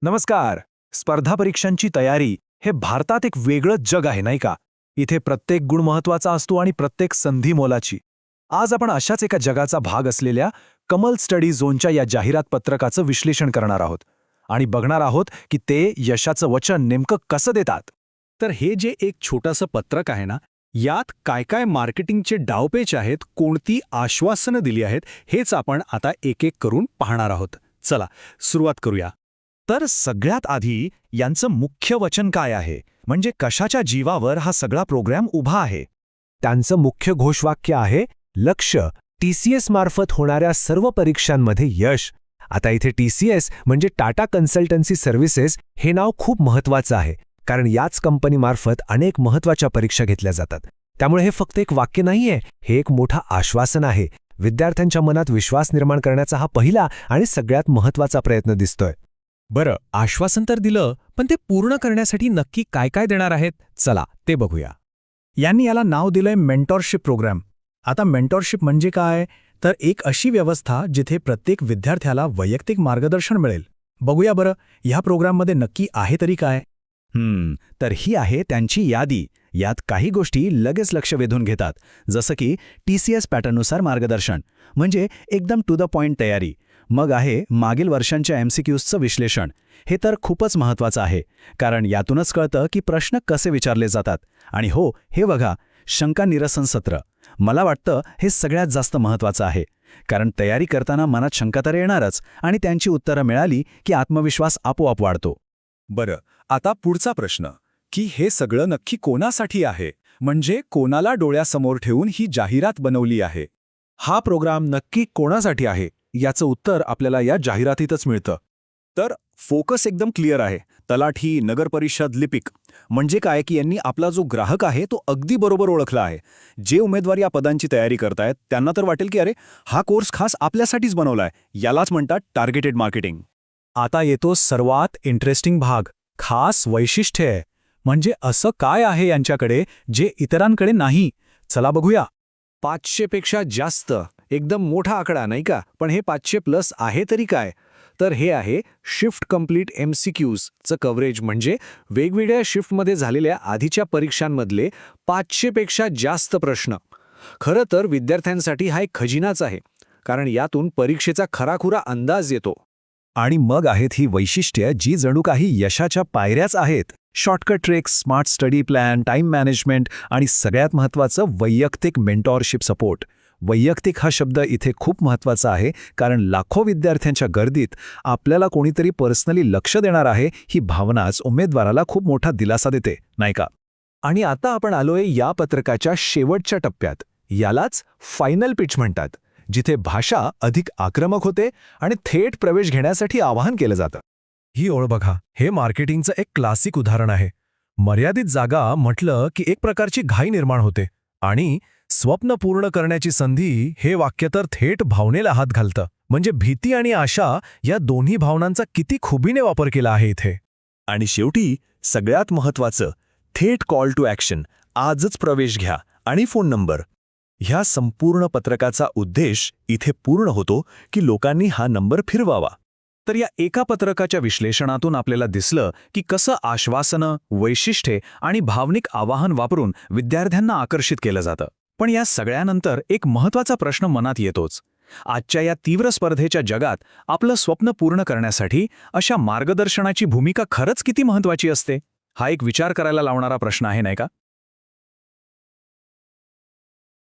नमस्कार. स्पर्धा परीक्षांची तयारी हे भारतात एक वेगळंच जग आहे नाही का? इथे प्रत्येक गुण महत्वाचा असतो आणि प्रत्येक संधी मोलाची. आज आपण अशाच एका जगाचा भाग असलेल्या कमल स्टडी झोनच्या या जाहिरात पत्रकाचं विश्लेषण करणार आहोत आणि बघणार आहोत की ते यशाचं वचन नेमकं कसं देतात. तर हे जे एक छोटंसं पत्रक आहे ना, यात काय काय मार्केटिंगचे डावपेच आहेत, कोणती आश्वासनं दिली आहेत, हेच आपण आता एक एक करून पाहणार आहोत. चला सुरुवात करूया. तर सगळ्यात आधी यांचं मुख्य वचन काय आहे, म्हणजे कशाच्या जीवावर हा सगळा प्रोग्राम उभा आहे? त्यांचं मुख्य घोषवाक्य आहे लक्ष्य TCS मार्फत होणाऱ्या सर्व परीक्षांमध्ये यश. आता इथे TCS म्हणजे टाटा कन्सल्टन्सी सर्व्हिसेस हे नाव खूप महत्त्वाचं आहे, कारण याच कंपनीमार्फत अनेक महत्त्वाच्या परीक्षा घेतल्या जातात. त्यामुळे हे फक्त एक वाक्य नाहीये, हे एक मोठं आश्वासन आहे. विद्यार्थ्यांच्या मनात विश्वास निर्माण करण्याचा हा पहिला आणि सगळ्यात महत्त्वाचा प्रयत्न दिसतोय. बरं, आश्वासन तर दिलं, पण ते पूर्ण करण्यासाठी नक्की काय काय देणार आहेत? चला ते बघूया. यांनी याला नाव दिलंय मेंटॉरशिप प्रोग्राम. आता मेंटॉरशिप म्हणजे काय? तर एक अशी व्यवस्था जिथे प्रत्येक विद्यार्थ्याला वैयक्तिक मार्गदर्शन मिळेल. बघूया बरं, ह्या प्रोग्राममध्ये नक्की आहे तरी काय? तर ही आहे त्यांची यादी. यात काही गोष्टी लगेच लक्ष वेधून घेतात, जसं की TCS पॅटर्ननुसार मार्गदर्शन, म्हणजे एकदम टू द पॉइंट तयारी. मग आहे मागील वर्षांच्या MCQचं विश्लेषण. हे तर खूपच महत्त्वाचं आहे, कारण यातूनच कळतं की प्रश्न कसे विचारले जातात. आणि हो, हे बघा, शंका निरसन सत्र. मला वाटतं हे सगळ्यात जास्त महत्त्वाचं आहे, कारण तयारी करताना मनात शंका तर येणारच, आणि त्यांची उत्तरं मिळाली की आत्मविश्वास आपोआप वाढतो. बरं, आता पुढचा प्रश्न, की हे सगळं नक्की कोणासाठी आहे? म्हणजे कोणाला डोळ्यासमोर ठेवून ही जाहिरात बनवली आहे? हा प्रोग्राम नक्की कोणासाठी आहे याचं उत्तर आपल्याला या जाहिरातीतच मिळतं. तर फोकस एकदम क्लिअर आहे. तलाठी, नगरपरिषद, लिपिक. म्हणजे काय की यांनी आपला जो ग्राहक आहे तो अगदी बरोबर ओळखला आहे. जे उमेदवार या पदांची तयारी करतायत त्यांना तर वाटेल की अरे, हा कोर्स खास आपल्यासाठीच बनवलाय. यालाच म्हणतात टार्गेटेड मार्केटिंग. आता येतो सर्वात इंटरेस्टिंग भाग, खास वैशिष्ट्ये. म्हणजे असं काय आहे यांच्याकडे जे इतरांकडे नाही? चला बघूया. 500 पेक्षा जास्त, एकदम मोठा आकडा नाही का? पण हे 500+ आहे तरी काय? तर हे आहे शिफ्ट कंप्लीट MCQचं कव्हरेज, म्हणजे वेगवेगळ्या शिफ्टमध्ये झालेल्या आधीच्या परीक्षांमधले 500 पेक्षा जास्त प्रश्न. खरं तर विद्यार्थ्यांसाठी हा एक खजिनाच आहे, कारण यातून परीक्षेचा खराखुरा अंदाज येतो. आणि मग आहेत ही वैशिष्ट्ये जी जणू काही यशाच्या पायऱ्याच आहेत. Shortcut tricks, smart study plan, time management आणि सगळ्यात महत्त्वाचं वैयक्तिक मेंटॉरशिप सपोर्ट. वैयक्तिक हा शब्द इथे खूप महत्त्वाचा आहे, कारण लाखो विद्यार्थ्यांच्या गर्दीत आपल्याला कोणीतरी पर्सनली लक्ष देणार आहे, ही भावनाच उमेदवाराला खूप मोठा दिलासा देते, नाही का? आणि आता आपण आलोय या पत्रकाच्या शेवटच्या टप्प्यात. यालाच फायनल पिच म्हणतात, जिथे भाषा अधिक आक्रमक होते आणि थेट प्रवेश घेण्यासाठी आवाहन केलं जातं. ही ओळ बघा, हे मार्केटिंगचं एक क्लासिक उदाहरण आहे. मर्यादित जागा म्हटलं की एक प्रकारची घाई निर्माण होते, आणि स्वप्न पूर्ण करण्याची संधी हे वाक्य तर थेट भावनेला हात घालतं. म्हणजे भीती आणि आशा या दोन्ही भावनांचा किती खुबीने वापर केला आहे इथे. आणि शेवटी सगळ्यात महत्त्वाचं, थेट कॉल टू ॲक्शन. आजच प्रवेश घ्या आणि फोन नंबर. ह्या संपूर्ण पत्रकाचा उद्देश इथे पूर्ण होतो की लोकांनी हा नंबर फिरवावा. तर या एका पत्रकाच्या विश्लेषणातून आपल्याला दिसलं की कसं आश्वासनं, वैशिष्ट्ये आणि भावनिक आवाहन वापरून विद्यार्थ्यांना आकर्षित केलं जातं. पण या सगळ्यानंतर एक महत्त्वाचा प्रश्न मनात येतोच. आजच्या या तीव्र स्पर्धेच्या जगात आपलं स्वप्न पूर्ण करण्यासाठी अशा मार्गदर्शनाची भूमिका खरंच किती महत्त्वाची असते? हा एक विचार करायला लावणारा प्रश्न आहे, नाही का?